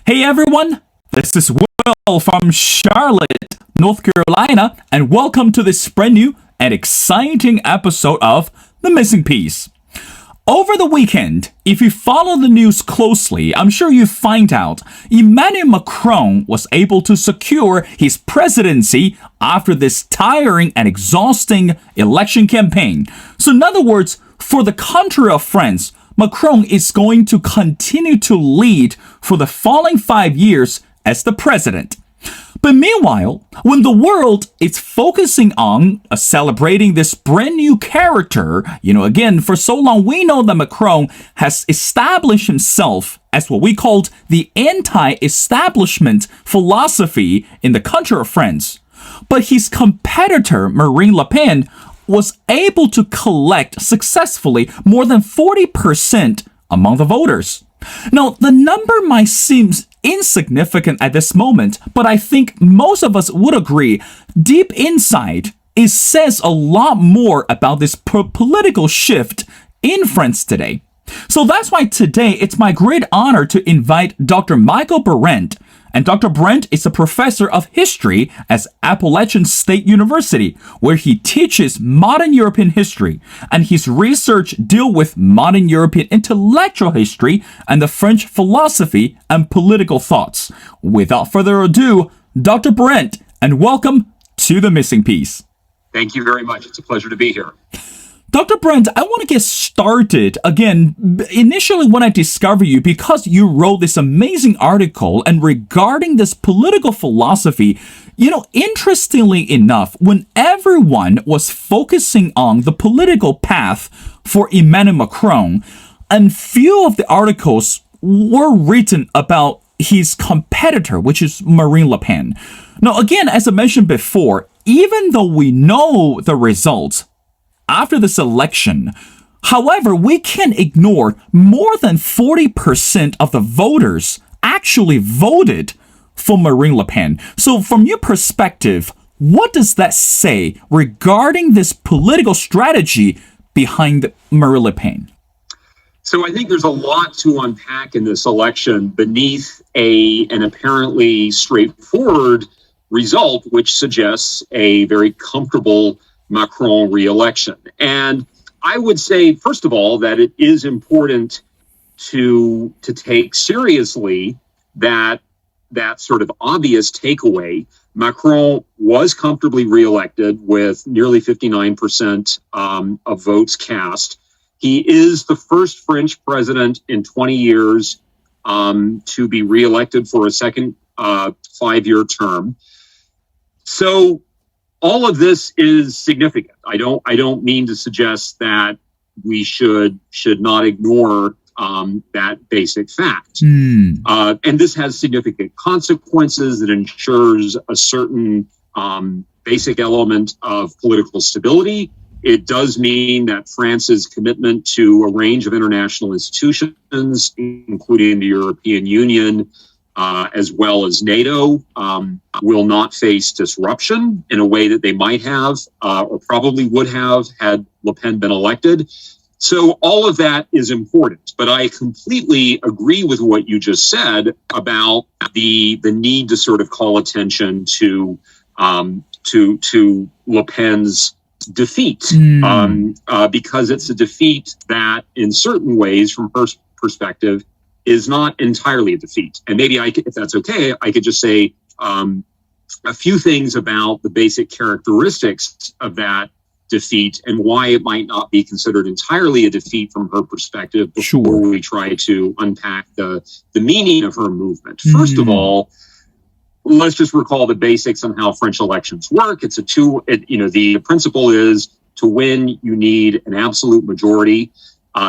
Hey everyone, this is Will from Charlotte, North Carolina, and welcome to this brand new and exciting episode of The Missing Piece. Over the weekend, if you follow the news closely, I'm sure you find out Emmanuel Macron was able to secure his presidency after this tiring and exhausting election campaign. So in other words, for the country of France, Macron is going to continue to lead for the following 5 years as the president. But meanwhile, when the world is focusing on celebrating this brand new character, again, for so long we know that Macron has established himself as what we called the anti-establishment philosophy in the country of France. But his competitor, Marine Le Pen, was able to collect successfully more than 40% among the voters. Now, the number might seem insignificant at this moment, but I think most of us would agree, deep inside, it says a lot more about this political shift in France today. So that's why today it's my great honor to invite Dr. Michael Behrent. And Dr. Behrent is a professor of history at Appalachian State University, where he teaches modern European history, and his research deal with modern European intellectual history and the French philosophy and political thoughts. Without further ado, Dr. Behrent, and welcome to The Missing Piece. Thank you very much. It's a pleasure to be here. Dr. Behrent, I want to get started again. Initially, when I discovered you, because you wrote this amazing article and regarding this political philosophy, interestingly enough, when everyone was focusing on the political path for Emmanuel Macron, and few of the articles were written about his competitor, which is Marine Le Pen. Now, again, as I mentioned before, even though we know the results after this election, however, we can't ignore more than 40% of the voters actually voted for Marine Le Pen. So from your perspective, what does that say regarding this political strategy behind Marine Le Pen? So I think there's a lot to unpack in this election beneath an apparently straightforward result, which suggests a very comfortable Macron reelection. And I would say, first of all, that it is important to take seriously that sort of obvious takeaway. Macron was comfortably reelected with nearly 59% of votes cast. He is the first French president in 20 years to be reelected for a second 5-year term. So all of this is significant. I don't mean to suggest that we should not ignore that basic fact. And this has significant consequences. It ensures a certain basic element of political stability. It does mean that France's commitment to a range of international institutions, including the European Union, as well as NATO, will not face disruption in a way that they might have or probably would have had Le Pen been elected. So all of that is important. But I completely agree with what you just said about the need to sort of call attention to Le Pen's defeat, because it's a defeat that, in certain ways, from her perspective, is not entirely a defeat. And maybe if that's okay, I could just say a few things about the basic characteristics of that defeat and why it might not be considered entirely a defeat from her perspective before we try to unpack the meaning of her movement. First of all, let's just recall the basics on how French elections work. The principle is to win, you need an absolute majority.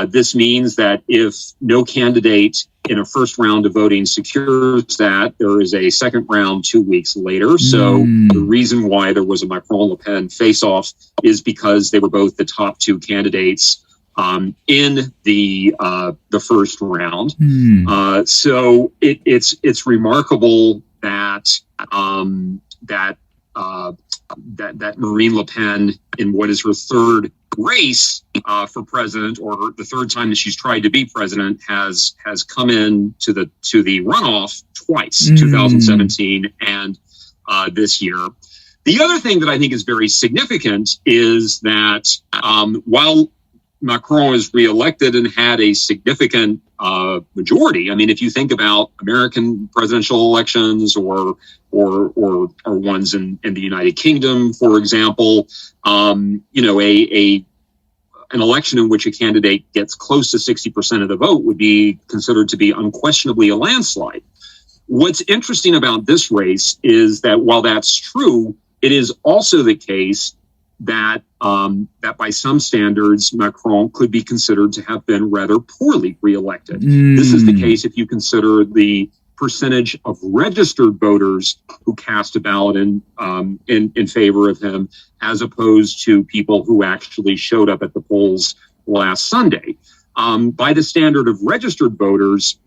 This means that if no candidate in a first round of voting secures that, there is a second round 2 weeks later. So the reason why there was a Macron-Le Pen face-off is because they were both the top two candidates in the first round. So it's remarkable that Marine Le Pen, in what is her third race for president, or the third time that she's tried to be president, has come in to the runoff twice, 2017 and this year. The other thing that I think is very significant is that while Macron is reelected and had a significant majority, I mean, if you think about American presidential elections or ones in the United Kingdom, for example, an election in which a candidate gets close to 60% of the vote would be considered to be unquestionably a landslide. What's interesting about this race is that while that's true, it is also the case that that by some standards, Macron could be considered to have been rather poorly reelected. This is the case if you consider the percentage of registered voters who cast a ballot in favor of him, as opposed to people who actually showed up at the polls last Sunday. By the standard of registered voters,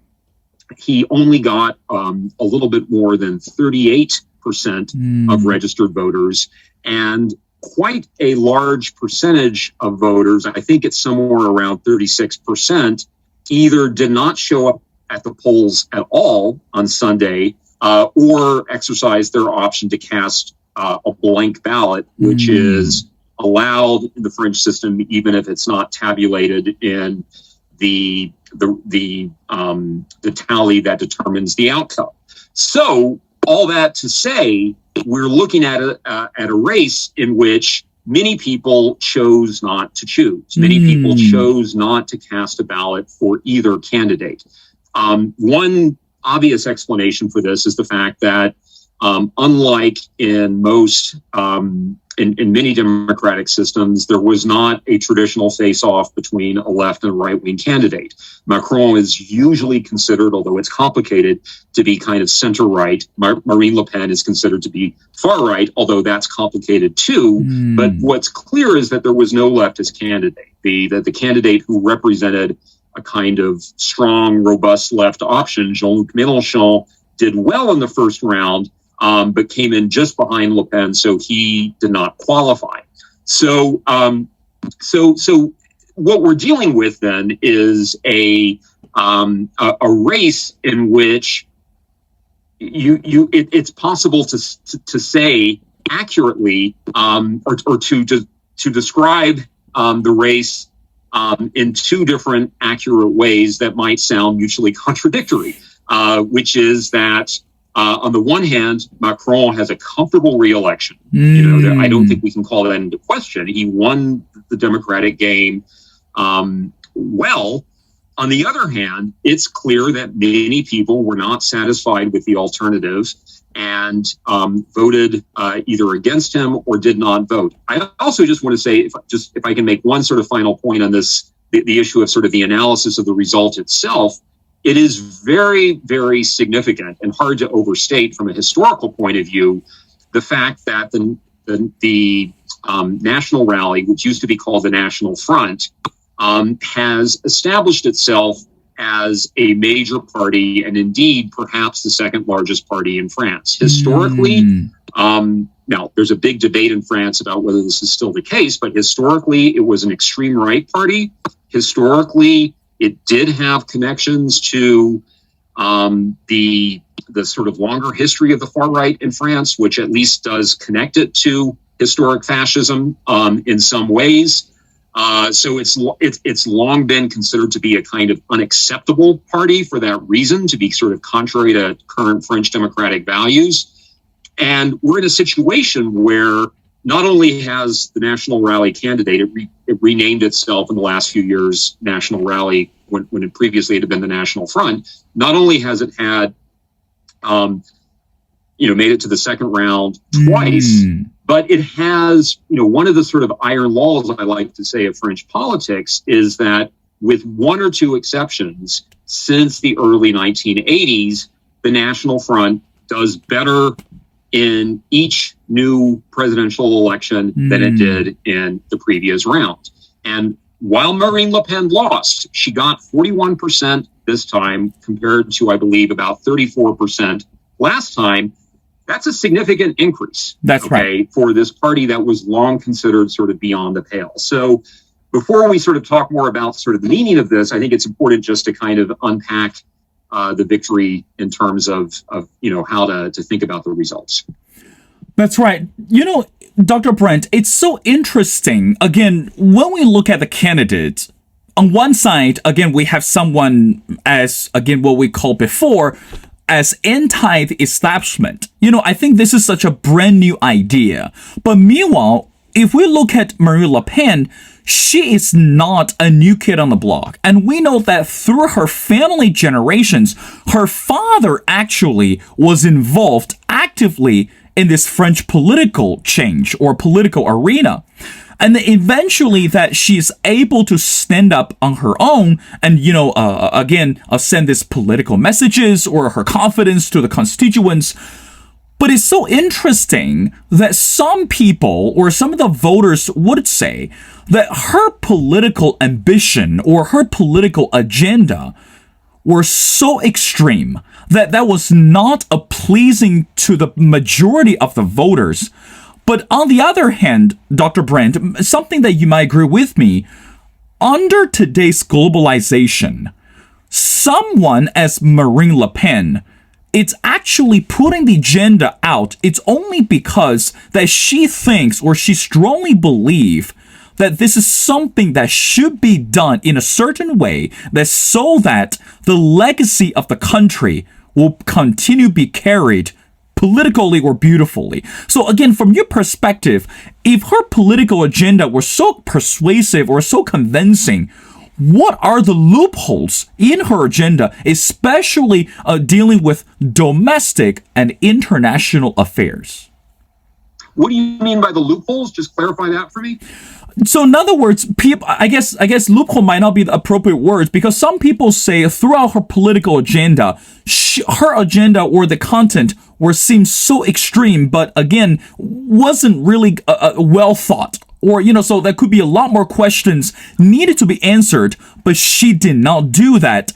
he only got a little bit more than 38% of registered voters, and quite a large percentage of voters, I think it's somewhere around 36%, either did not show up at the polls at all on Sunday or exercised their option to cast a blank ballot, which is allowed in the French system, even if it's not tabulated in the tally that determines the outcome. So all that to say, we're looking at a race in which many people chose not to choose. Many people chose not to cast a ballot for either candidate. One obvious explanation for this is the fact that unlike in most in many democratic systems, there was not a traditional face-off between a left and a right-wing candidate. Macron is usually considered, although it's complicated, to be kind of center-right. Marine Le Pen is considered to be far-right, although that's complicated too. But what's clear is that there was no leftist candidate. The candidate who represented a kind of strong, robust left option, Jean-Luc Mélenchon, did well in the first round, but came in just behind Le Pen, so he did not qualify. So what we're dealing with then is a race in which it's possible to say accurately or to describe the race in two different accurate ways that might sound mutually contradictory, which is that on the one hand, Macron has a comfortable reelection. I don't think we can call that into question. He won the Democratic game well. On the other hand, it's clear that many people were not satisfied with the alternative and voted either against him or did not vote. I also just want to say, if I can make one sort of final point on this, the issue of sort of the analysis of the result itself, it is very, very significant and hard to overstate from a historical point of view the fact that the National Rally, which used to be called the National Front, has established itself as a major party and indeed perhaps the second largest party in France. Historically, now there's a big debate in France about whether this is still the case, but historically it was an extreme right party. Historically, it did have connections to the sort of longer history of the far right in France, which at least does connect it to historic fascism in some ways. So it's long been considered to be a kind of unacceptable party for that reason, to be sort of contrary to current French democratic values. And we're in a situation where not only has the National Rally candidate, it renamed itself in the last few years National Rally when it previously had been the National Front. Not only has it had, made it to the second round twice, but it has, one of the sort of iron laws I like to say of French politics is that with one or two exceptions, since the early 1980s, the National Front does better in each new presidential election than it did in the previous round. And while Marine Le Pen lost, she got 41% this time compared to, I believe, about 34% last time. That's a significant increase. That's right. For this party that was long considered sort of beyond the pale. So before we sort of talk more about sort of the meaning of this, I think it's important just to kind of unpack the victory in terms of how to think about the results. That's right. Dr. Behrent, it's so interesting. Again, when we look at the candidates, on one side, again, we have someone as, again, what we called before, as anti-establishment. I think this is such a brand new idea. But meanwhile, if we look at Marine Le Pen, she is not a new kid on the block. And we know that through her family generations, her father actually was involved actively in this French political change or political arena. And eventually that she's able to stand up on her own and, send these political messages or her confidence to the constituents. But it's so interesting that some people or some of the voters would say that her political ambition or her political agenda were so extreme that was not pleasing to the majority of the voters. But on the other hand, Dr. Behrent, something that you might agree with me, under today's globalization, someone as Marine Le Pen, it's actually putting the agenda out. It's only because that she thinks or she strongly believes that this is something that should be done in a certain way, that so that the legacy of the country will continue to be carried politically or beautifully. So again, from your perspective, if her political agenda were so persuasive or so convincing, what are the loopholes in her agenda, especially dealing with domestic and international affairs? What do you mean by the loopholes? Just clarify that for me. So in other words, I guess loophole might not be the appropriate words, because some people say throughout her political agenda, her agenda or the content seemed so extreme, but again, wasn't really well thought. Or, so there could be a lot more questions needed to be answered, but she did not do that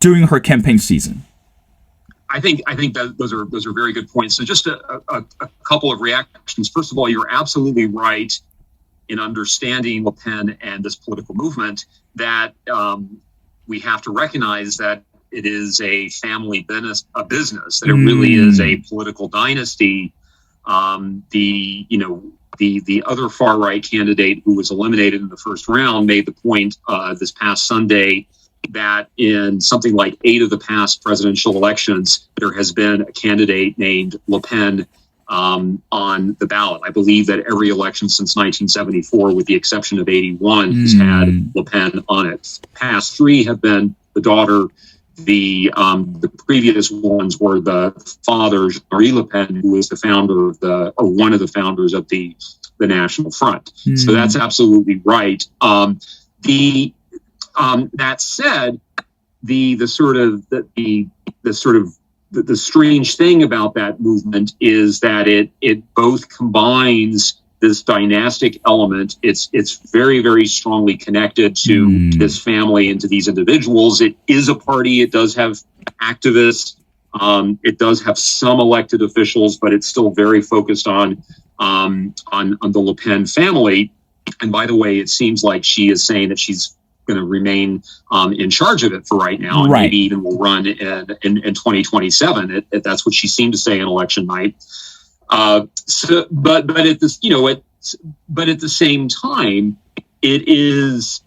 during her campaign season. I think that those are very good points. So just a couple of reactions. First of all, you're absolutely right in understanding Le Pen and this political movement that we have to recognize that it is a family business, that it really is a political dynasty. The other far right candidate who was eliminated in the first round made the point this past Sunday that in something like 8 of the past presidential elections, there has been a candidate named Le Pen on the ballot. I believe that every election since 1974, with the exception of 81, has had Le Pen on it. Past 3 have been the daughter. The previous ones were the father, Jean-Marie Le Pen, who was the founder of one of the founders of the National Front. So that's absolutely right. That said, the strange thing about that movement is that it both combines this dynastic element. It's very, very strongly connected to this family and to these individuals. It is a party. It does have activists. It does have some elected officials, but it's still very focused on the Le Pen family. And by the way, it seems like she is saying that she's going to remain in charge of it for right now, and maybe even will run in 2027. That's what she seemed to say on election night. But at the same time, it is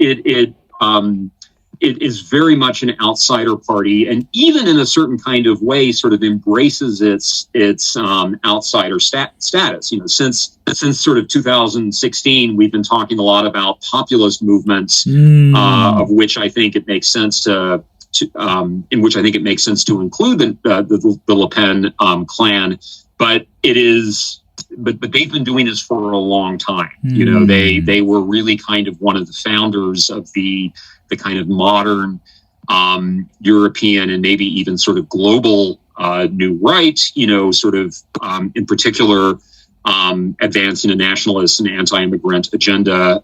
very much an outsider party, and even in a certain kind of way, sort of embraces its outsider status. Since sort of 2016, we've been talking a lot about populist movements, of which I think it makes sense to include the Le Pen clan. But they've been doing this for a long time. They were really kind of one of the founders of the kind of modern European and maybe even sort of global new right, in particular advancing a nationalist and anti-immigrant agenda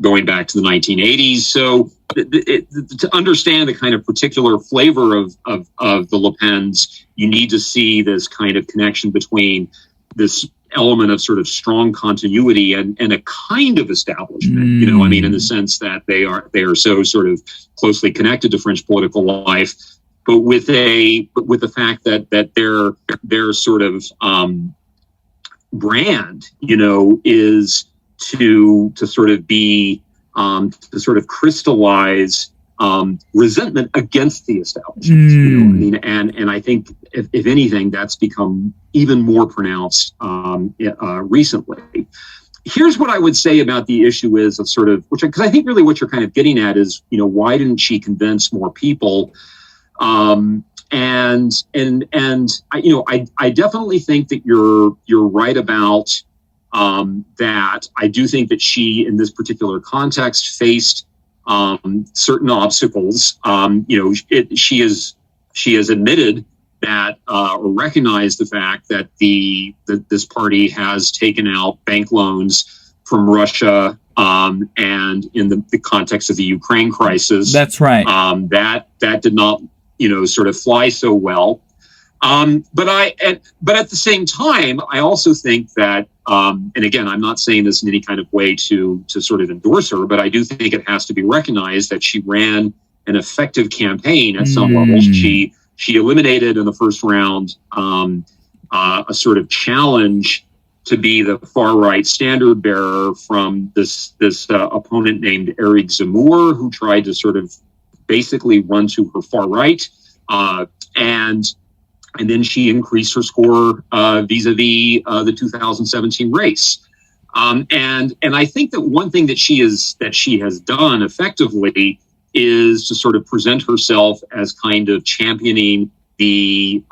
going back to the 1980s. So to understand the kind of particular flavor of the Le Pens, you need to see this kind of connection between this element of sort of strong continuity and a kind of establishment, I mean, in the sense that they are so sort of closely connected to French political life, but with the fact that their sort of brand, is to sort of be to sort of crystallize resentment against the establishment. And I think if anything, that's become even more pronounced recently. Here's what I would say about the issue is of sort of, because I think really what you're kind of getting at is, why didn't she convince more people? And I definitely think that you're right about that. I do think that she, in this particular context, faced certain obstacles. She has admitted that or recognized the fact that this party has taken out bank loans from Russia, and in the context of the Ukraine crisis. That's right. That did not, sort of fly so well. But at the same time, I also think that, and again, I'm not saying this in any kind of way to sort of endorse her, but I do think it has to be recognized that she ran an effective campaign at some levels. She eliminated in the first round a sort of challenge to be the far right standard bearer from this opponent named Eric Zemmour, who tried to sort of basically run to her far right, and then she increased her score vis-a-vis the 2017 race. And I think that one thing that she has done effectively is to sort of present herself as kind of championing the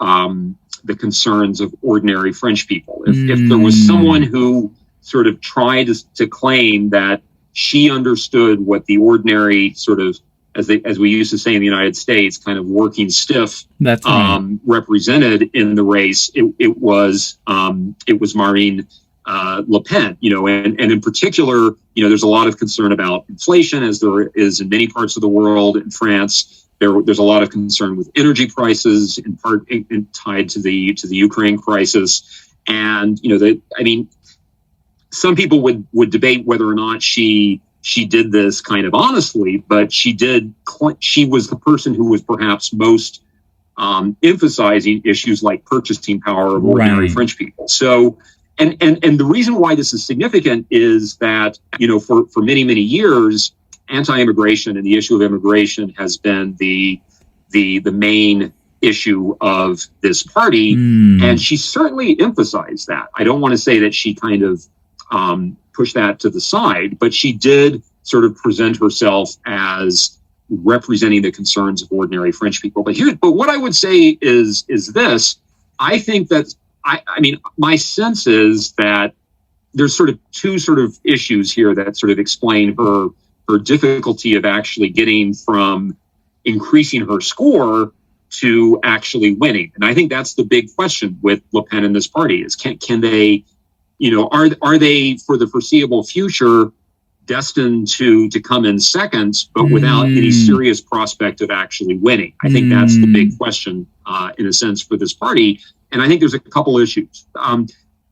concerns of ordinary French people. If there was someone who sort of tried to claim that she understood what the ordinary sort of, as we used to say in the United States, kind of working stiff, that's right, represented in the race, it was Marine Le Pen, and in particular, there's a lot of concern about inflation, as there is in many parts of the world. In France, there's a lot of concern with energy prices, in part tied to the Ukraine crisis, and some people would debate whether or not she did this kind of honestly, but she was the person who was perhaps most emphasizing issues like purchasing power of ordinary French people. So, and the reason why this is significant is that, for many, many years, anti-immigration and the issue of immigration has been the main issue of this party. And she certainly emphasized that. I don't want to say that she kind of push that to the side, but she did sort of present herself as representing the concerns of ordinary French people. But what I would say is this: I think that my sense is that there's sort of two sort of issues here that sort of explain her difficulty of actually getting from increasing her score to actually winning. And I think that's the big question with Le Pen and this party is can they, are they for the foreseeable future destined to come in second, but without any serious prospect of actually winning? I think that's the big question, in a sense, for this party. And I think there's a couple issues.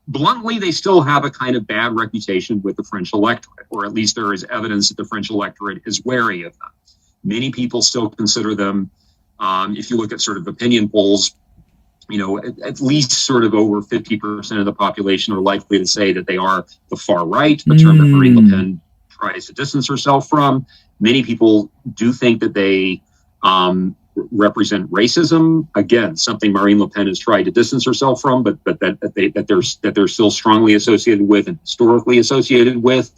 Bluntly, they still have a kind of bad reputation with the French electorate, or at least there is evidence that the French electorate is wary of them. Many people still consider them, if you look at sort of opinion polls, at least sort of over 50% of the population are likely to say that they are the far right, a term that Marine Le Pen tries to distance herself from. Many people do think that they represent racism. Again, something Marine Le Pen has tried to distance herself from, but that they're still strongly associated with and historically associated with.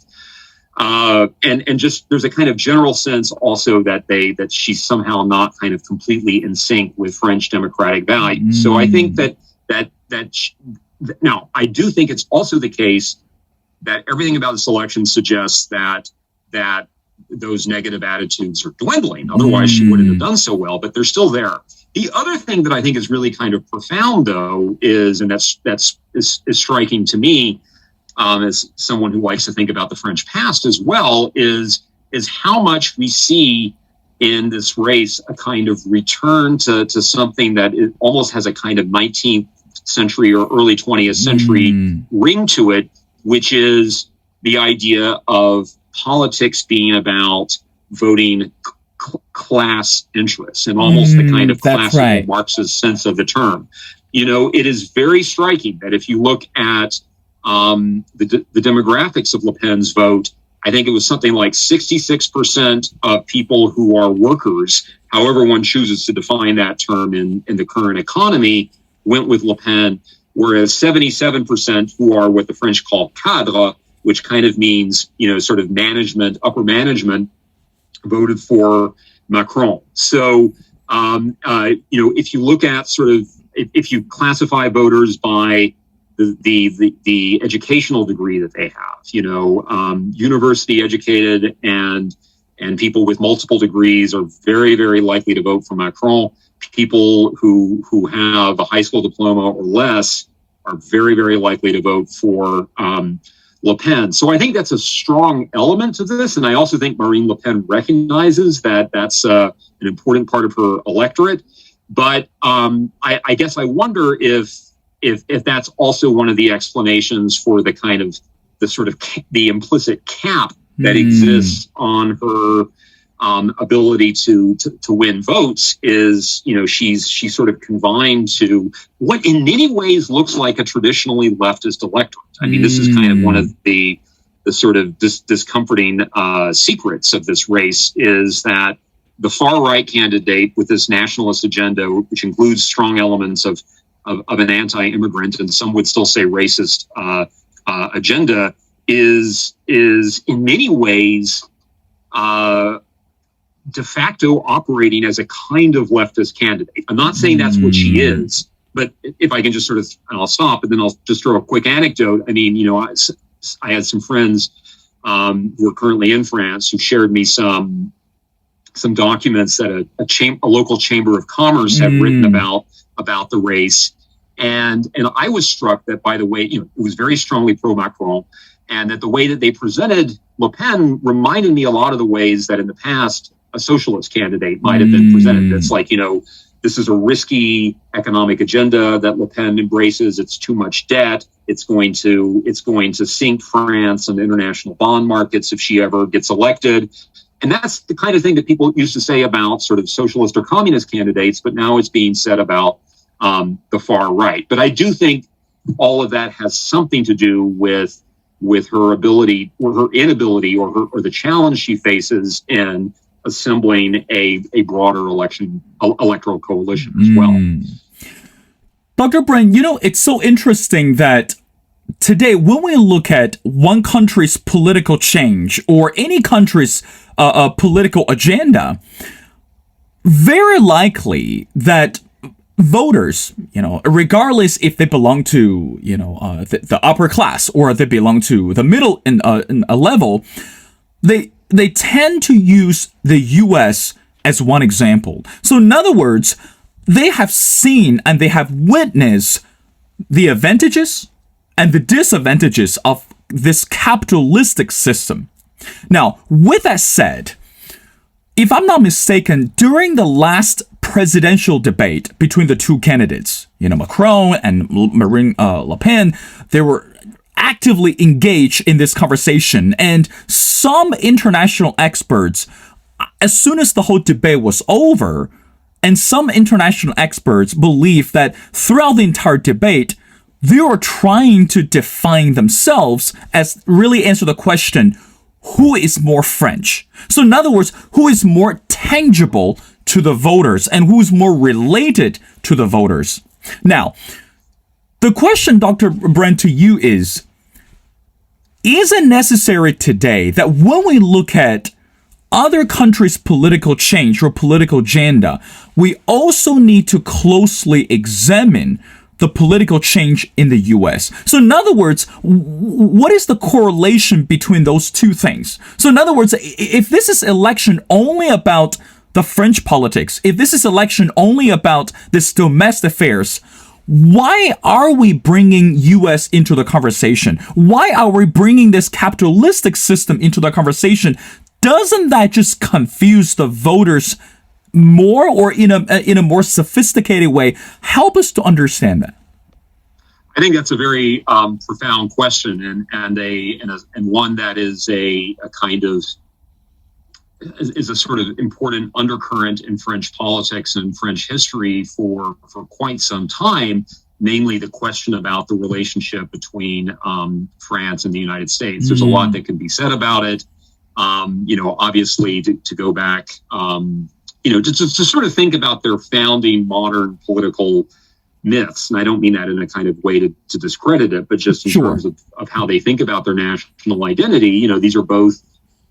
And just there's a kind of general sense also that she's somehow not kind of completely in sync with French democratic values. So I think now I do think it's also the case that everything about this election suggests that those negative attitudes are dwindling. Otherwise, she wouldn't have done so well, but they're still there. The other thing that I think is really kind of profound, though, is striking to me, as someone who likes to think about the French past as well, is how much we see in this race a kind of return to something that it almost has a kind of 19th century or early 20th century ring to it, which is the idea of politics being about voting class interests and almost the kind of classical Marxist sense of the term. You know, it is very striking that if you look at the demographics of Le Pen's vote, I think it was something like 66% of people who are workers, however one chooses to define that term in the current economy, went with Le Pen, whereas 77% who are what the French call cadre, which kind of means, you know, sort of management, upper management, voted for Macron. So, you know, if you look at sort of, if you classify voters by the educational degree that they have, you know, university educated and people with multiple degrees are very, very likely to vote for Macron. People who have a high school diploma or less are very, very likely to vote for Le Pen. So I think that's a strong element of this. And I also think Marine Le Pen recognizes that that's an important part of her electorate. But I guess I wonder if that's also one of the explanations for the kind of the sort of the implicit cap that exists on her ability to win votes is, you know, she's sort of confined to what in many ways looks like a traditionally leftist electorate. I mean, this is kind of one of the sort of discomforting secrets of this race is that the far right candidate with this nationalist agenda, which includes strong elements of an anti-immigrant and some would still say racist agenda, is in many ways de facto operating as a kind of leftist candidate. I'm not saying that's what she is, but if I can just sort of, and I'll stop, and then I'll just throw a quick anecdote. I mean, you know, I had some friends who are currently in France who shared me some documents that a local chamber of commerce had written about the race. And I was struck that, by the way, you know, it was very strongly pro-Macron, and that the way that they presented Le Pen reminded me a lot of the ways that in the past a socialist candidate might have been presented. It's like, you know, this is a risky economic agenda that Le Pen embraces. It's too much debt. It's going to sink France and international bond markets if she ever gets elected. And that's the kind of thing that people used to say about sort of socialist or communist candidates, but now it's being said about the far right. But I do think all of that has something to do with her ability or her inability or the challenge she faces in assembling a broader electoral coalition as well. Dr. Behrent, you know, it's so interesting that today, when we look at one country's political change or any country's political agenda, very likely that voters, you know, regardless if they belong to, you know, the upper class or they belong to the middle in a level, they tend to use the U.S. as one example. So in other words, they have seen and they have witnessed the advantages and the disadvantages of this capitalistic system. Now, with that said, if I'm not mistaken, during the last presidential debate between the two candidates, you know, Macron and Marine Le Pen, they were actively engaged in this conversation. And some international experts, as soon as the whole debate was over, and some international experts believe that throughout the entire debate, they were trying to define themselves as really answer the question, who is more French? So in other words, who is more tangible to the voters and who's more related to the voters? Now, the question, Dr. Behrent, to you is it necessary today that when we look at other countries' political change or political agenda, we also need to closely examine the political change in the U.S. So in other words, what is the correlation between those two things? So in other words, if this is election only about the French politics, if this is election only about this domestic affairs, why are we bringing U.S. into the conversation? Why are we bringing this capitalistic system into the conversation? Doesn't that just confuse the voters more, or in a more sophisticated way? Help us to understand that. I think that's a very profound question, and one that is a kind of is a sort of important undercurrent in French politics and French history for quite some time, namely the question about the relationship between France and the United States. There's a lot that can be said about it. Obviously to go back, to sort of think about their founding modern political myths. And I don't mean that in a kind of way to discredit it, but just in terms of how they think about their national identity.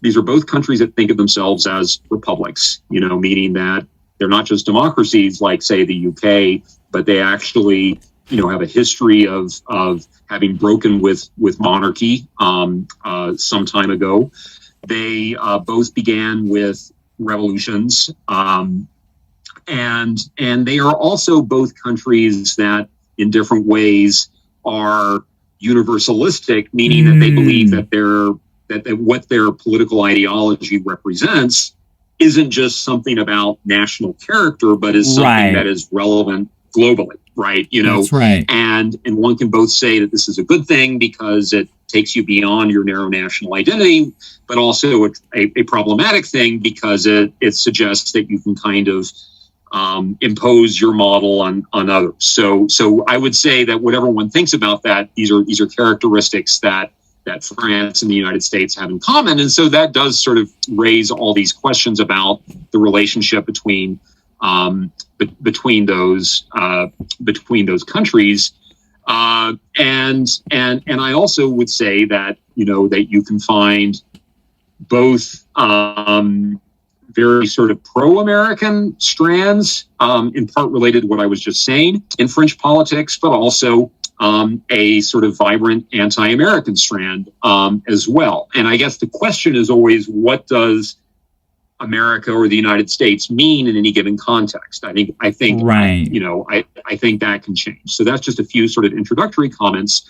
These are both countries that think of themselves as republics, meaning that they're not just democracies like, say, the UK, but they actually, have a history of having broken with monarchy some time ago. They both began with revolutions, and they are also both countries that, in different ways, are universalistic, meaning that they believe that what their political ideology represents isn't just something about national character, but is something that is relevant globally, right? That's right. And one can both say that this is a good thing because it takes you beyond your narrow national identity, but also a problematic thing because it suggests that you can kind of impose your model on others. So I would say that whatever one thinks about that, these are characteristics that France and the United States have in common. And so that does sort of raise all these questions about the relationship between those countries. And I also would say that, that you can find both very sort of pro-American strands, in part related to what I was just saying in French politics, but also a sort of vibrant anti-American strand as well. And I guess the question is always, what does America or the United States mean in any given context? I think right. I think that can change. So that's just a few sort of introductory comments.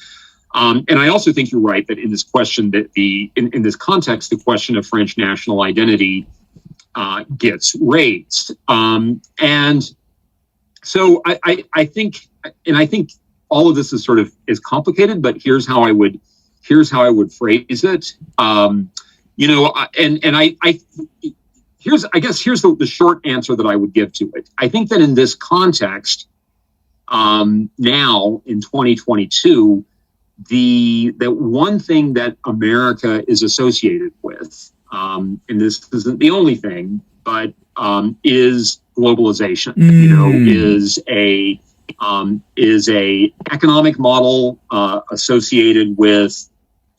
And I also think you're right that in this question, that in this context, the question of French national identity gets raised. And so I think all of this is complicated, but here's how I would phrase it. Here's the short answer that I would give to it. I think that in this context, now in 2022, the one thing that America is associated with, and this isn't the only thing, but is globalization. Is a economic model associated with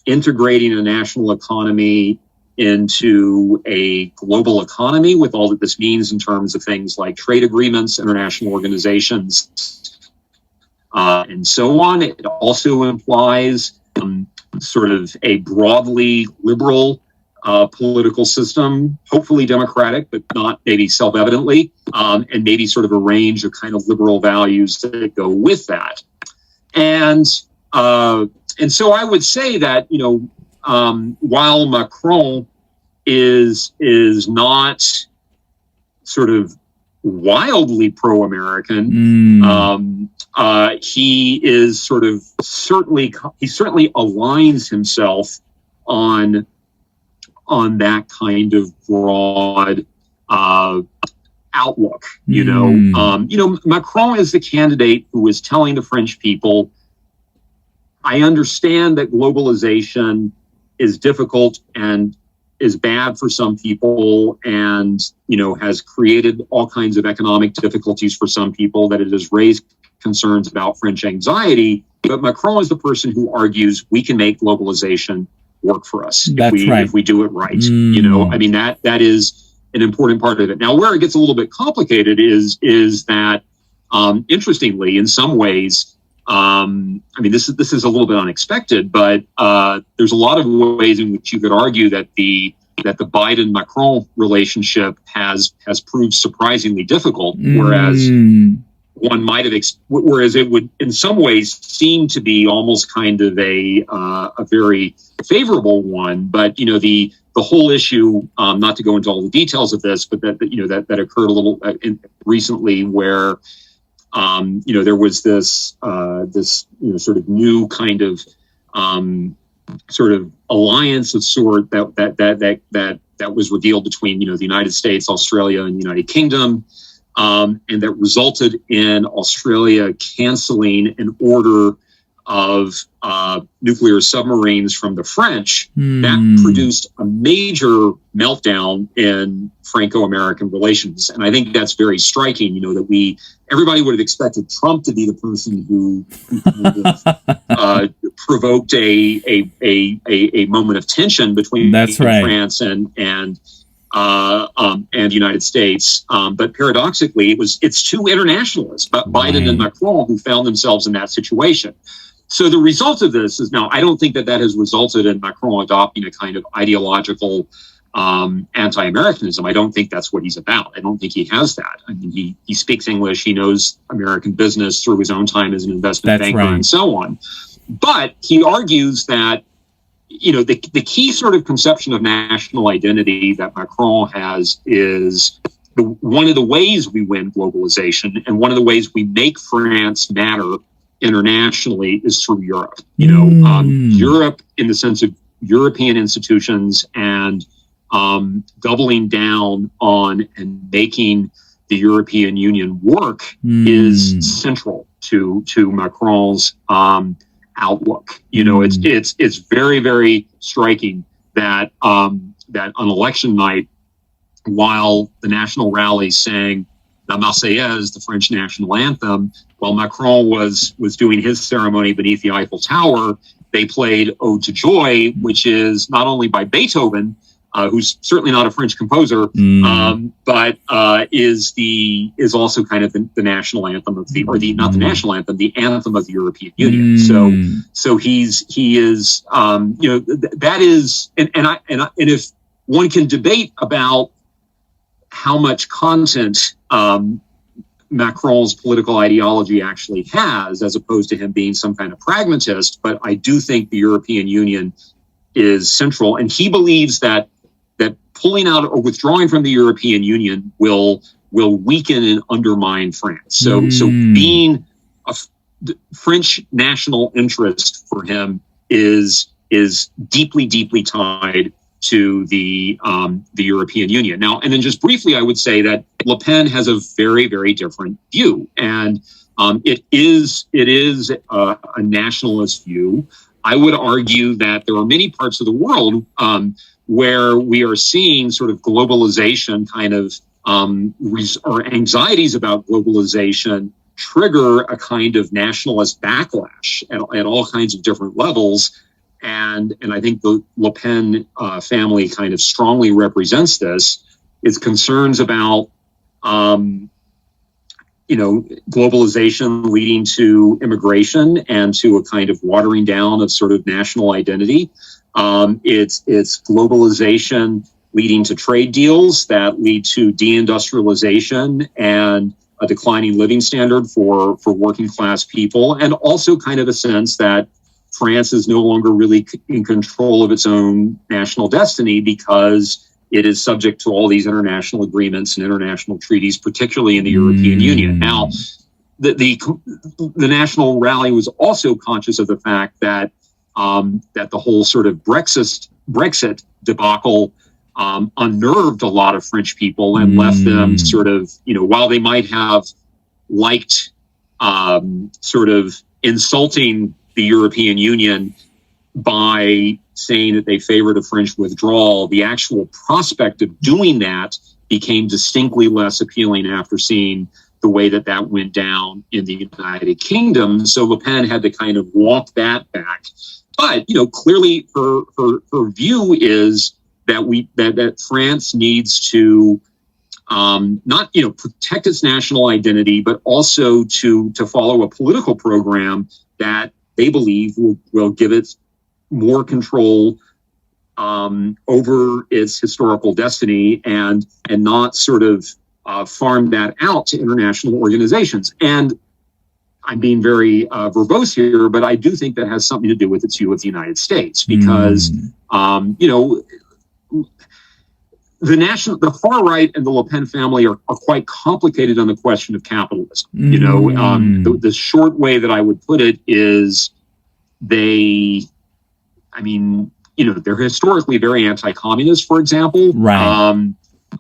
integrating a national economy into a global economy, with all that this means in terms of things like trade agreements, international organizations, and so on. It also implies sort of a broadly liberal political system, hopefully democratic, but not maybe self-evidently, and maybe sort of a range of kind of liberal values that go with that. And so I would say that, while Macron is not sort of wildly pro-American, he is certainly aligns himself on that kind of broad outlook. Macron is the candidate who is telling the French people, I understand that globalization is difficult and is bad for some people, and has created all kinds of economic difficulties for some people, that it has raised concerns about French anxiety. But Macron is the person who argues we can make globalization work for us if we do it right. That is an important part of it. Now, where it gets a little bit complicated is that interestingly, in some ways, this is a little bit unexpected, but there's a lot of ways in which you could argue that the Biden-Macron relationship has proved surprisingly difficult, whereas one might have, whereas it would in some ways seem to be almost kind of a very favorable one. But, the whole issue, not to go into all the details of this, but that occurred a little recently where, there was this sort of new kind of sort of alliance of sort that was revealed between, the United States, Australia, and the United Kingdom. And that resulted in Australia canceling an order of nuclear submarines from the French. That produced a major meltdown in Franco-American relations. And I think that's very striking, that everybody would have expected Trump to be the person who kind of, provoked a moment of tension between France and the United States. But paradoxically, it's two internationalists, Biden and Macron, who found themselves in that situation. So the result of this is, now, I don't think that has resulted in Macron adopting a kind of ideological anti-Americanism. I don't think that's what he's about. I don't think he has that. I mean, he speaks English. He knows American business through his own time as an investment banker and so on. But he argues that, the key sort of conception of national identity that Macron has is one of the ways we win globalization and one of the ways we make France matter internationally is through Europe. Europe in the sense of European institutions and doubling down on and making the European Union work is central to Macron's outlook. It's very, very striking that that on election night, while the national rally sang La Marseillaise, the French national anthem, while Macron was doing his ceremony beneath the Eiffel Tower, they played Ode to Joy, which is not only by Beethoven, who's certainly not a French composer, but is also kind of the national anthem of not the national anthem, the anthem of the European Union. So he is that is, and if one can debate about how much content Macron's political ideology actually has, as opposed to him being some kind of pragmatist, but I do think the European Union is central, and he believes that pulling out or withdrawing from the European Union will weaken and undermine France. So being a French national interest for him is deeply, deeply tied to the European Union. Now, and then just briefly, I would say that Le Pen has a very, very different view, and it is a nationalist view. I would argue that there are many parts of the world where we are seeing sort of globalization kind of or anxieties about globalization trigger a kind of nationalist backlash at all kinds of different levels. And I think the Le Pen family kind of strongly represents this. It's concerns about, globalization leading to immigration and to a kind of watering down of sort of national identity. It's globalization leading to trade deals that lead to deindustrialization and a declining living standard for working class people, and also kind of a sense that France is no longer really in control of its own national destiny because it is subject to all these international agreements and international treaties, particularly in the European Union. Now, the national rally was also conscious of the fact that that the whole sort of Brexit debacle unnerved a lot of French people and left them sort of, while they might have liked sort of insulting the European Union by saying that they favored a French withdrawal, the actual prospect of doing that became distinctly less appealing after seeing the way that went down in the United Kingdom. So Le Pen had to kind of walk that back. But, clearly her view is that France needs to not, protect its national identity, but also to follow a political program that they believe will give it more control over its historical destiny and not sort of farm that out to international organizations. And I'm being very verbose here, but I do think that has something to do with its view of the United States, because the far right and the Le Pen family are quite complicated on the question of capitalism. The short way that I would put it is they're historically very anti-communist, for example. Right.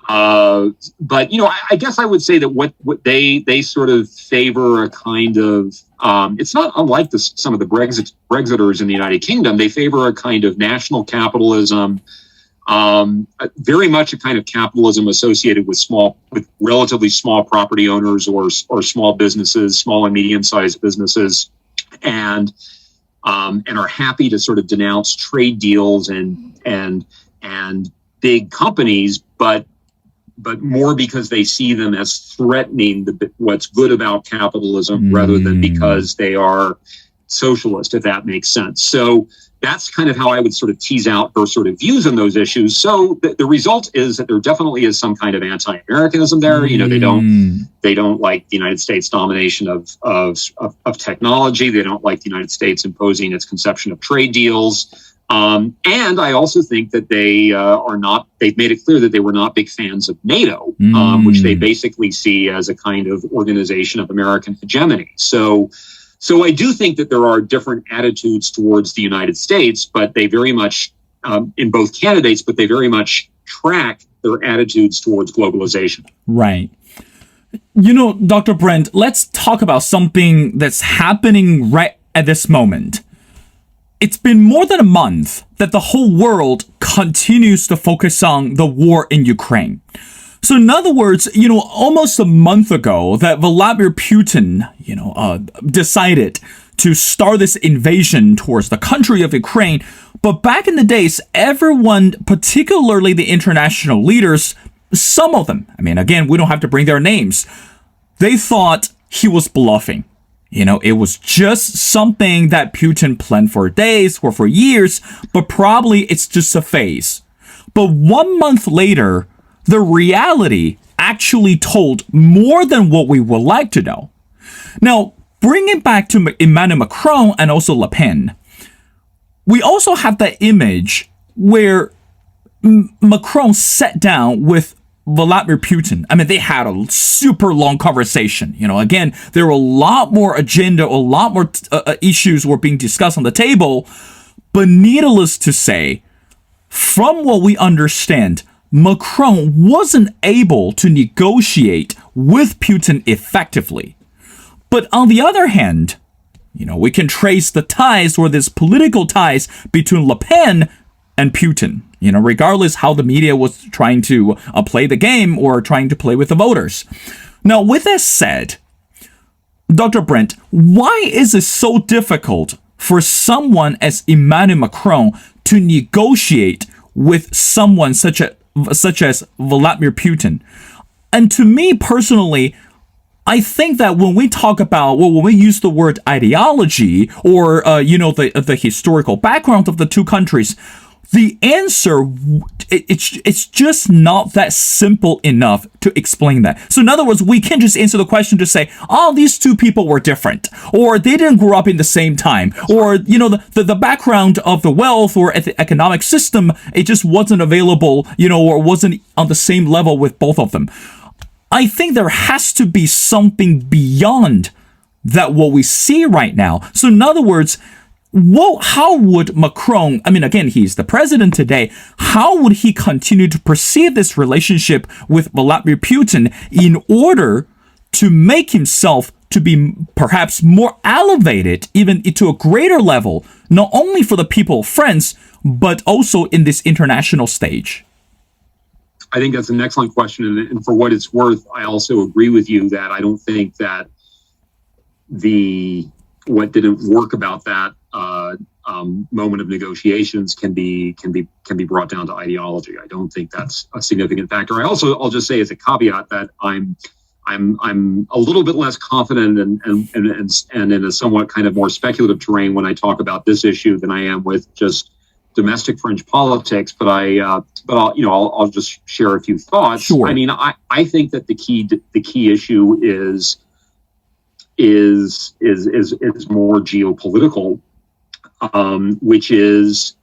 But I guess I would say that what they sort of favor a kind of it's not unlike some of the Brexiters in the United Kingdom. They favor a kind of national capitalism, very much a kind of capitalism associated with relatively small property owners or small businesses, small and medium-sized businesses, and are happy to sort of denounce trade deals and big companies, but more because they see them as threatening what's good about capitalism rather than because they are socialist, if that makes sense. So that's kind of how I would sort of tease out her sort of views on those issues. So the result is that there definitely is some kind of anti-Americanism there. They don't like the United States domination of technology. They don't like the United States imposing its conception of trade deals. And I also think that they've made it clear that they were not big fans of NATO, which they basically see as a kind of organization of American hegemony. So I do think that there are different attitudes towards the United States, but they very much, in both candidates, but they very much track their attitudes towards globalization. Right. Dr. Behrent, let's talk about something that's happening right at this moment. It's been more than a month that the whole world continues to focus on the war in Ukraine. So in other words, almost a month ago that Vladimir Putin, decided to start this invasion towards the country of Ukraine. But back in the days, everyone, particularly the international leaders, some of them, again, we don't have to bring their names, they thought he was bluffing. It was just something that Putin planned for days or for years, but probably it's just a phase. But 1 month later, the reality actually told more than what we would like to know. Now, bring it back to Emmanuel Macron and also Le Pen. We also have that image where Macron sat down with Vladimir Putin. They had a super long conversation. Again, there were a lot more agenda, a lot more issues were being discussed on the table. But needless to say, from what we understand, Macron wasn't able to negotiate with Putin effectively. But on the other hand, we can trace the ties or this political ties between Le Pen and Putin, regardless how the media was trying to play the game or trying to play with the voters. Now, with that said, Dr. Behrent, why is it so difficult for someone as Emmanuel Macron to negotiate with someone such as Vladimir Putin? And to me personally, I think that when we talk about, when we use the word ideology or, the historical background of the two countries, the answer, it's just not that simple enough to explain that. So in other words, we can't just answer the question to say, these two people were different, or they didn't grow up in the same time, or, the background of the wealth or the economic system, it just wasn't available, or wasn't on the same level with both of them. I think there has to be something beyond that what we see right now. So in other words, how would Macron, again, he's the president today, how would he continue to perceive this relationship with Vladimir Putin in order to make himself to be perhaps more elevated, even to a greater level, not only for the people of France, but also in this international stage? I think that's an excellent question. And for what it's worth, I also agree with you that I don't think that what didn't work about that moment of negotiations can be brought down to ideology. I don't think that's a significant factor. I'll just say as a caveat that I'm a little bit less confident and in a somewhat kind of more speculative terrain when I talk about this issue than I am with just domestic French politics, but I'll just share a few thoughts. Sure. I mean, I think that the key issue is more geopolitical, which is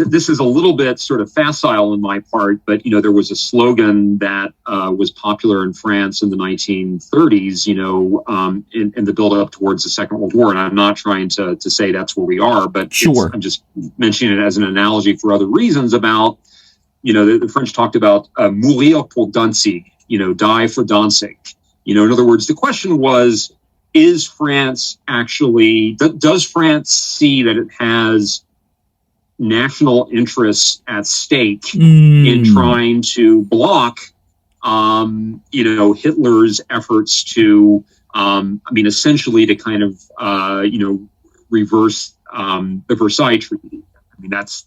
this is a little bit sort of facile on my part, but there was a slogan that was popular in France in the 1930s, in the build-up towards the Second World War. And I'm not trying to say that's where we are, but sure, I'm just mentioning it as an analogy for other reasons about, the French talked about mourir pour Danzig, die for Danzig. In other words, the question was, does France see that it has national interests at stake in trying to block, Hitler's efforts to, essentially to kind of, reverse the Versailles Treaty. I mean, that's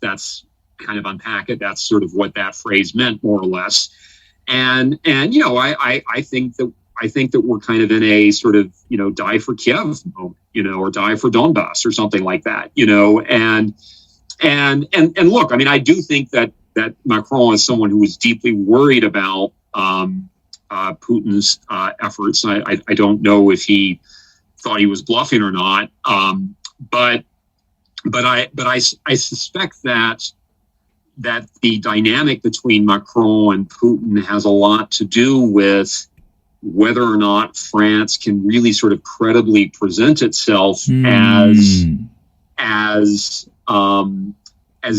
kind of unpack it. That's sort of what that phrase meant, more or less. And I think that we're kind of in a sort of, die for Kiev moment, or die for Donbass or something like that, And look, I mean, I do think that Macron is someone who is deeply worried about Putin's efforts. I don't know if he thought he was bluffing or not, but I suspect that the dynamic between Macron and Putin has a lot to do with whether or not France can really sort of credibly present itself as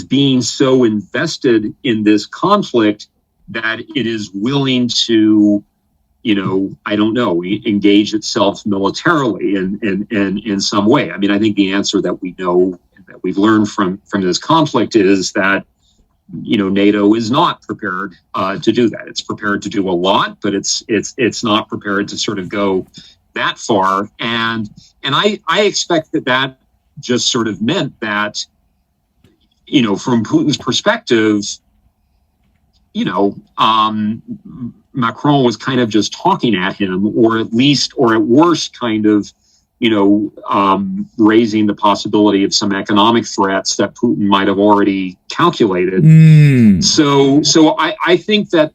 being so invested in this conflict that it is willing to, engage itself militarily in some way. I mean, I think the answer that we know, that we've learned from this conflict is that, NATO is not prepared to do that. It's prepared to do a lot, but it's not prepared to sort of go that far. And I expect that just sort of meant that, from Putin's perspective, Macron was kind of just talking at him, or at worst, kind of, raising the possibility of some economic threats that Putin might have already calculated. So I think that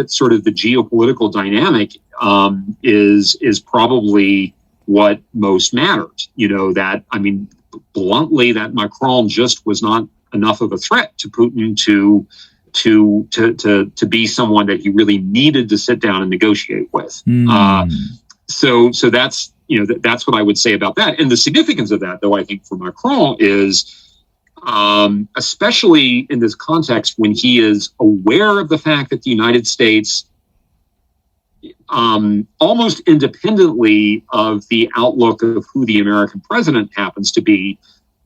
sort of the geopolitical dynamic is probably what most mattered. Bluntly, that Macron just was not enough of a threat to Putin to be someone that he really needed to sit down and negotiate with. So that's that's what I would say about that. And the significance of that, though, I think for Macron is, especially in this context when he is aware of the fact that the United States, almost independently of the outlook of who the American president happens to be,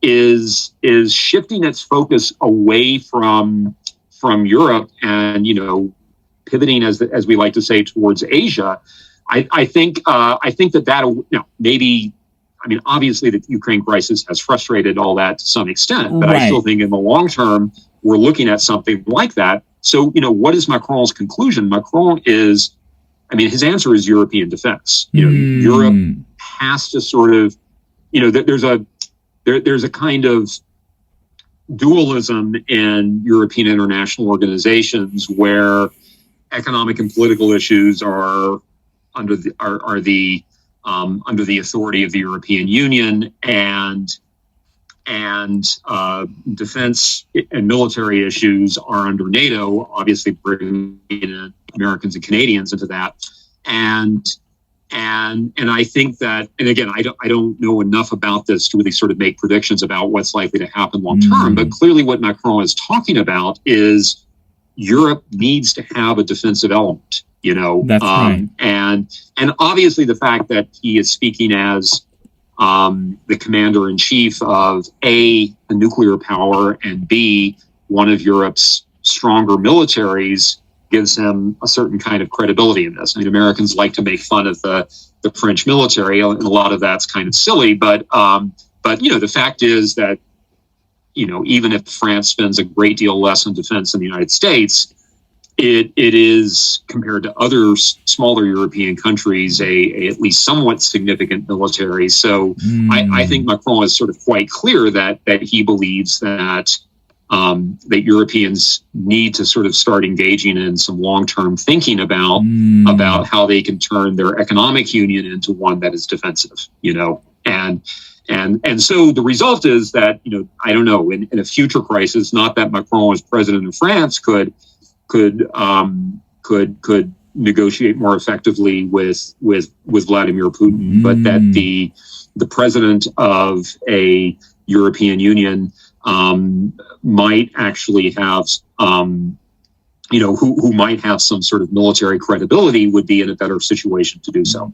is shifting its focus away from Europe and pivoting, as we like to say, towards Asia. I think that maybe. I mean, obviously, the Ukraine crisis has frustrated all that to some extent, but right. I still think in the long term, we're looking at something like that. So, what is Macron's conclusion? Macron is, his answer is European defense. Europe has to sort of, there's a kind of dualism in European international organizations where economic and political issues are under the authority of the European Union, and defense and military issues are under NATO, obviously bringing in Americans and Canadians into that. And I think that, and again, I don't know enough about this to really sort of make predictions about what's likely to happen long term, but clearly what Macron is talking about is Europe needs to have a defensive element. That's right. And obviously the fact that he is speaking as the commander in chief of A, a nuclear power, and B, one of Europe's stronger militaries gives him a certain kind of credibility in this. Americans like to make fun of the French military, and a lot of that's kind of silly, but the fact is that, even if France spends a great deal less on defense than the United States, it is, compared to other smaller European countries, a at least somewhat significant military. So I think Macron is sort of quite clear that he believes that that Europeans need to sort of start engaging in some long-term thinking about how they can turn their economic union into one that is defensive, and so the result is that, I don't know, in a future crisis, not that Macron as president of France could negotiate more effectively with Vladimir Putin, but that the president of a European Union might actually have, who might have some sort of military credibility, would be in a better situation to do so.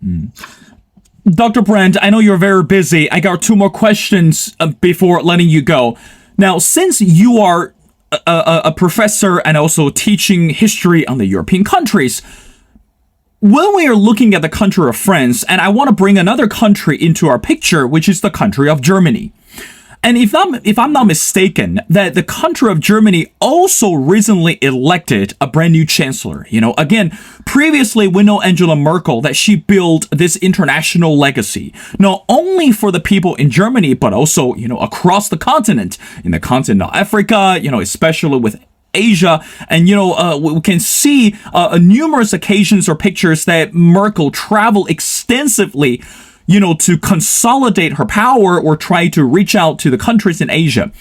Dr. Behrent, I know you're very busy. I got two more questions before letting you go. Now, since you are a professor and also teaching history on the European countries, when we are looking at the country of France, and I want to bring another country into our picture, which is the country of Germany. And if I'm not mistaken, that the country of Germany also recently elected a brand new chancellor. Again, previously we know Angela Merkel, that she built this international legacy, not only for the people in Germany, but also, across the continent, in the continent of Africa, especially with Asia. And, we can see numerous occasions or pictures that Merkel traveled extensively to consolidate her power or try to reach out to the countries in Asia.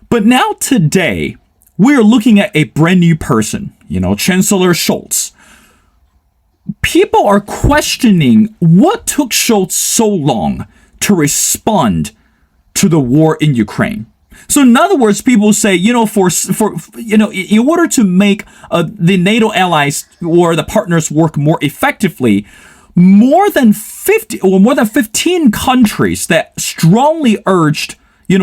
But now today, we're looking at a brand new person, Chancellor Schulz. People are questioning what took Schulz so long to respond to the war in Ukraine. So in other words, people say, in order to make the NATO allies or the partners work more effectively, more than 15 countries that strongly urged,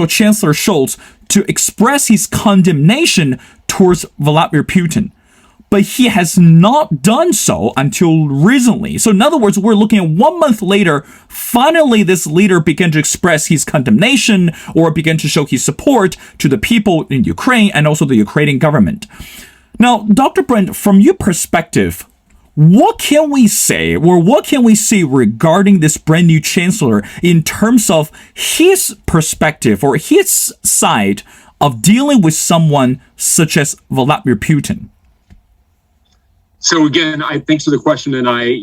Chancellor Schulz to express his condemnation towards Vladimir Putin. But he has not done so until recently. So in other words, we're looking at 1 month later, finally this leader began to express his condemnation or began to show his support to the people in Ukraine and also the Ukrainian government. Now, Dr. Behrent, from your perspective, what can we say or what can we see regarding this brand new chancellor in terms of his perspective or his side of dealing with someone such as Vladimir Putin? So again, thanks for the question, and I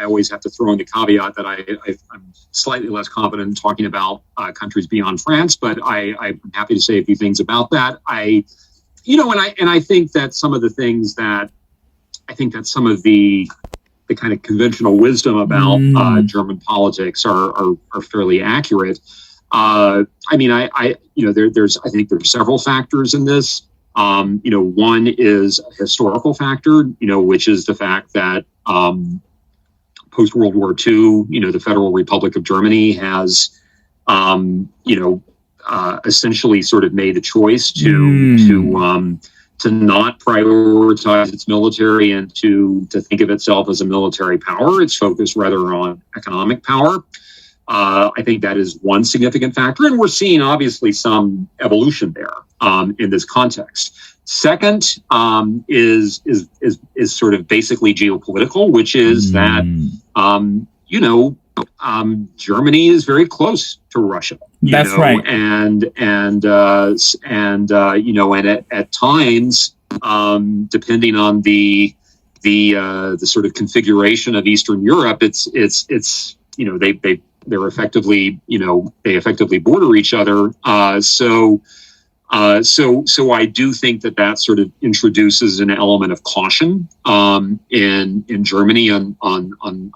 always have to throw in the caveat that I'm slightly less confident in talking about countries beyond France, but I'm happy to say a few things about that. I think that some of the things that some of the kind of conventional wisdom about German politics are fairly accurate. I think there's several factors in this. One is a historical factor, which is the fact that post World War II, the Federal Republic of Germany has, essentially sort of made a choice to not prioritize its military and to think of itself as a military power. It's focused rather on economic power. I think that is one significant factor, and we're seeing obviously some evolution there in this context. Second is sort of basically geopolitical, which is that Germany is very close to Russia. That's right, and at times, depending on the sort of configuration of Eastern Europe, it's they're effectively, they effectively border each other. So I do think that sort of introduces an element of caution in Germany on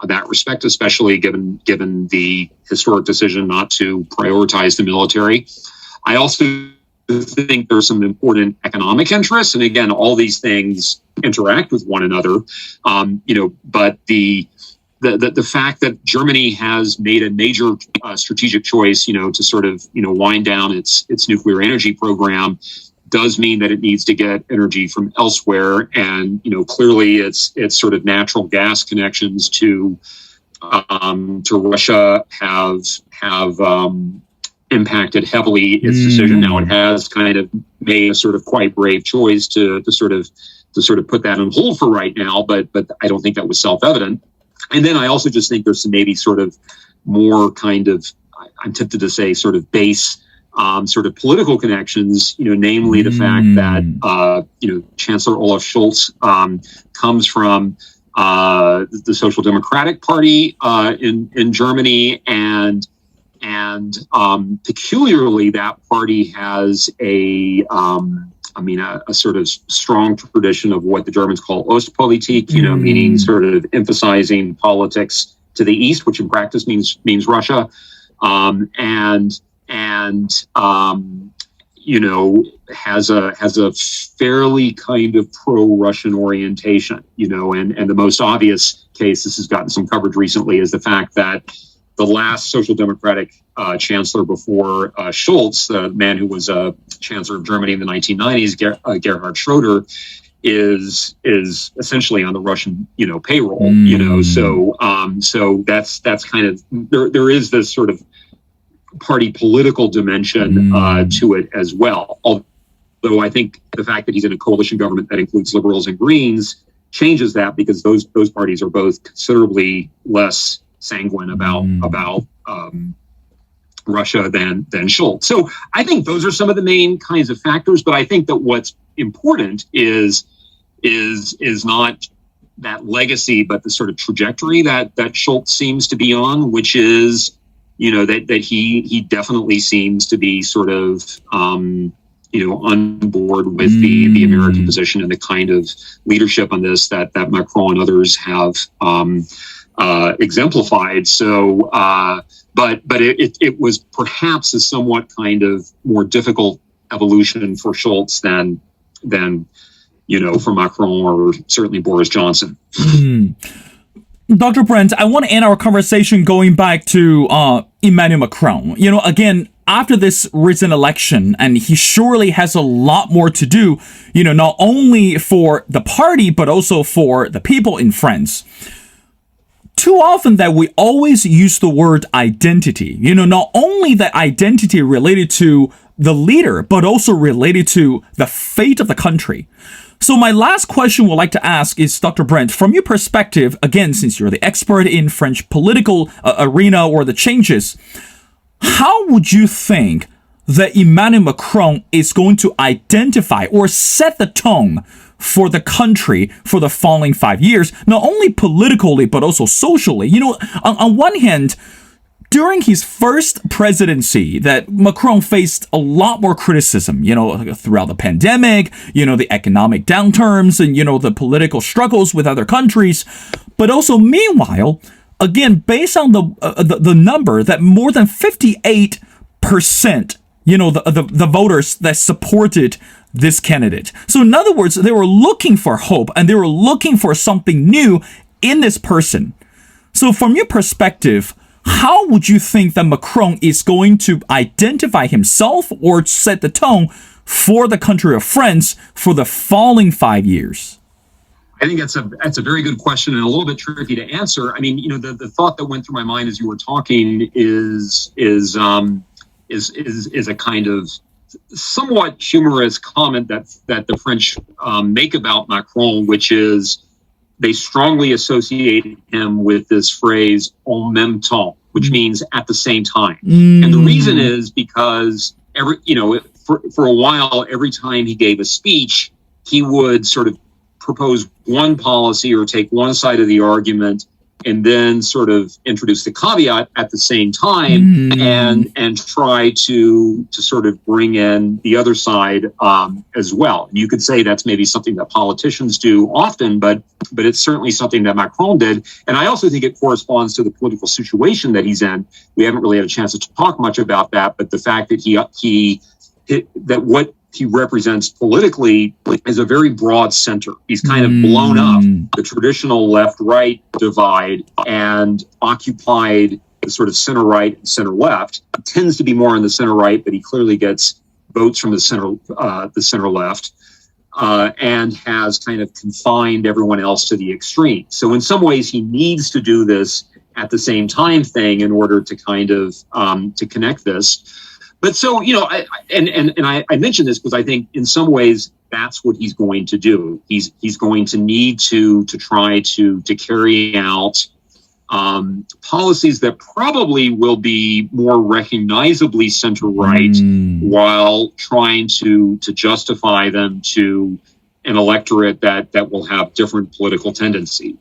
that respect, especially given the historic decision not to prioritize the military. I also think there's some important economic interests, and again, all these things interact with one another. But the fact that Germany has made a major strategic choice, to sort of, wind down its nuclear energy program does mean that it needs to get energy from elsewhere. And, clearly its sort of natural gas connections to Russia have impacted heavily its decision. Now it has kind of made a sort of quite brave choice to sort of sort of put that on hold for right now, but I don't think that was self-evident. And then I also just think there's some maybe sort of more kind of, I'm tempted to say, sort of base sort of political connections, namely the fact that, Chancellor Olaf Schulz comes from the Social Democratic Party in Germany, and peculiarly that party has a sort of strong tradition of what the Germans call Ostpolitik, meaning sort of emphasizing politics to the east, which in practice means Russia, has a fairly kind of pro-Russian orientation, and the most obvious case, this has gotten some coverage recently, is the fact that the last Social Democratic chancellor before Schulz, the man who was chancellor of Germany in the 1990s, Gerhard Schroeder, is essentially on the Russian, payroll, so that's kind of, there is this sort of party political dimension to it as well. Although I think the fact that he's in a coalition government that includes liberals and Greens changes that, because those parties are both considerably less sanguine about Russia than Schulz. So I think those are some of the main kinds of factors. But I think that what's important is not that legacy, but the sort of trajectory that Schulz seems to be on, which is, that he definitely seems to be sort of on board with the American position and the kind of leadership on this that Macron and others have exemplified. So, but it was perhaps a somewhat kind of more difficult evolution for Schulz than for Macron or certainly Boris Johnson. Dr. Behrent, I want to end our conversation going back to Emmanuel Macron. Again, after this recent election, and he surely has a lot more to do, not only for the party, but also for the people in France. Too often that we always use the word identity, not only the identity related to the leader, but also related to the fate of the country. So my last question we'd like to ask is, Dr. Behrent, from your perspective, again, since you're the expert in French political arena or the changes, how would you think that Emmanuel Macron is going to identify or set the tone for the country for the following 5 years, not only politically, but also socially? On one hand, during his first presidency, that Macron faced a lot more criticism, throughout the pandemic, the economic downturns and, the political struggles with other countries. But also, meanwhile, again, based on the number that more than 58%, the voters that supported this candidate. So in other words, they were looking for hope and they were looking for something new in this person. So from your perspective, how would you think that Macron is going to identify himself or set the tone for the country of France for the following 5 years? I think that's a very good question and a little bit tricky to answer. I mean, the thought that went through my mind as you were talking is a kind of somewhat humorous comment that the French make about Macron, which is they strongly associate him with this phrase "en même temps," which means at the same time. And the reason is because for a while, every time he gave a speech, he would sort of propose one policy or take one side of the argument and then sort of introduce the caveat at the same time and try to sort of bring in the other side as well. And you could say that's maybe something that politicians do often, but it's certainly something that Macron did. And I also think it corresponds to the political situation that he's in. We haven't really had a chance to talk much about that, but the fact that what he represents politically is a very broad center. He's kind of blown up the traditional left-right divide and occupied the sort of center-right and center-left. He tends to be more on the center-right, but he clearly gets votes from the center-left, and has kind of confined everyone else to the extreme. So in some ways, he needs to do this at the same time thing in order to kind of to connect this. But so, I mentioned this because I think in some ways that's what he's going to do. He's going to need to try to carry out policies that probably will be more recognizably center-right, while trying to justify them to an electorate that will have different political tendencies.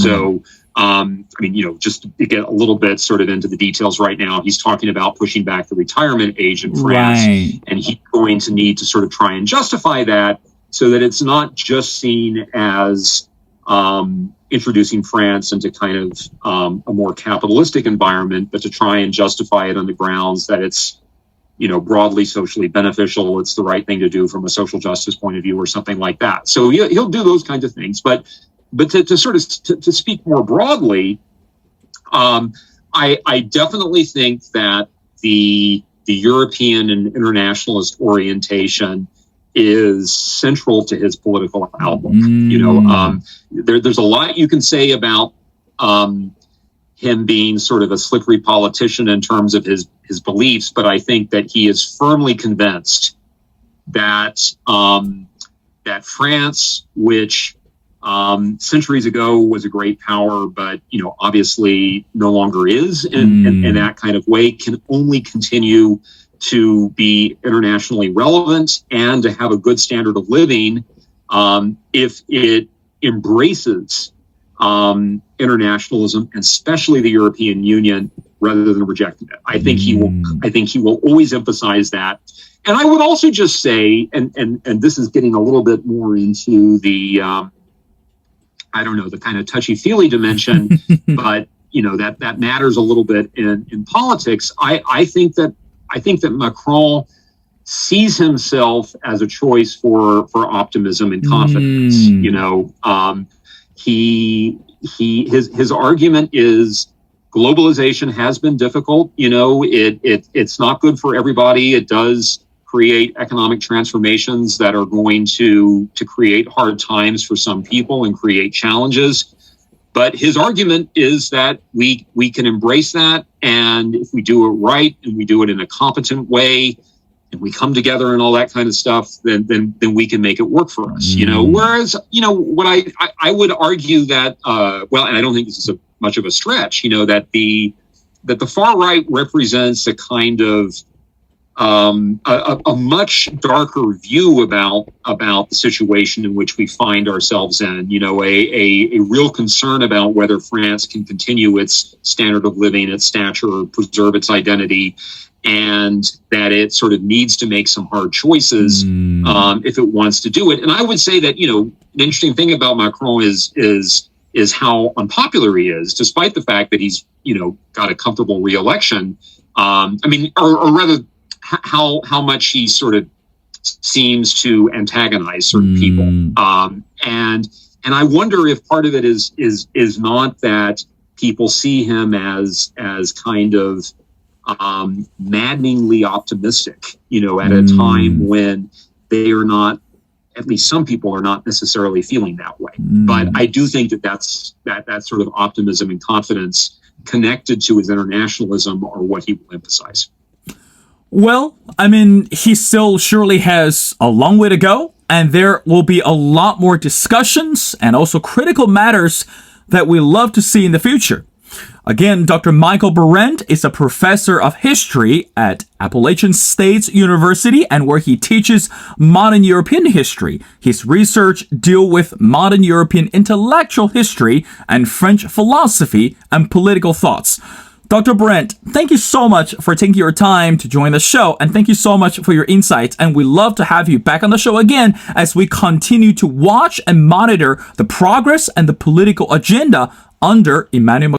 So just to get a little bit sort of into the details right now, he's talking about pushing back the retirement age in France, and he's going to need to sort of try and justify that so that it's not just seen as introducing France into kind of a more capitalistic environment, but to try and justify it on the grounds that it's, broadly socially beneficial. It's the right thing to do from a social justice point of view or something like that. So he'll do those kinds of things. But to sort of to speak more broadly, I definitely think that the European and internationalist orientation is central to his political outlook. There's a lot you can say about him being sort of a slippery politician in terms of his beliefs, but I think that he is firmly convinced that that France, which centuries ago was a great power, but obviously no longer is in that kind of way, can only continue to be internationally relevant and to have a good standard of living if it embraces internationalism, and especially the European Union, rather than rejecting it. I think he will always emphasize that. And I would also just say, and this is getting a little bit more into the the kind of touchy-feely dimension, but that matters a little bit in politics. I think that Macron sees himself as a choice for optimism and confidence. His argument is globalization has been difficult. It's not good for everybody. It does create economic transformations that are going to create hard times for some people and create challenges. But his argument is that we can embrace that, and if we do it right and we do it in a competent way, and we come together and all that kind of stuff, then we can make it work for us. Whereas what I would argue that and I don't think this is much of a stretch. That the far right represents a kind of a much darker view about the situation in which we find ourselves in. A real concern about whether France can continue its standard of living, its stature, preserve its identity, and that it sort of needs to make some hard choices if it wants to do it. And I would say that an interesting thing about Macron is how unpopular he is, despite the fact that he's got a comfortable reelection. Or rather, how much he sort of seems to antagonize certain people. And I wonder if part of it is not that people see him as kind of maddeningly optimistic, at a time when they are not, at least some people are not necessarily feeling that way. But I do think that that sort of optimism and confidence connected to his internationalism are what he will emphasize. Well, he still surely has a long way to go, and there will be a lot more discussions and also critical matters that we love to see in the future. Again, Dr. Michael Behrent is a professor of history at Appalachian State University, and where he teaches modern European history. His research deals with modern European intellectual history and French philosophy and political thoughts. Dr. Behrent, thank you so much for taking your time to join the show, and thank you so much for your insights, and we love to have you back on the show again as we continue to watch and monitor the progress and the political agenda under Emmanuel Macron.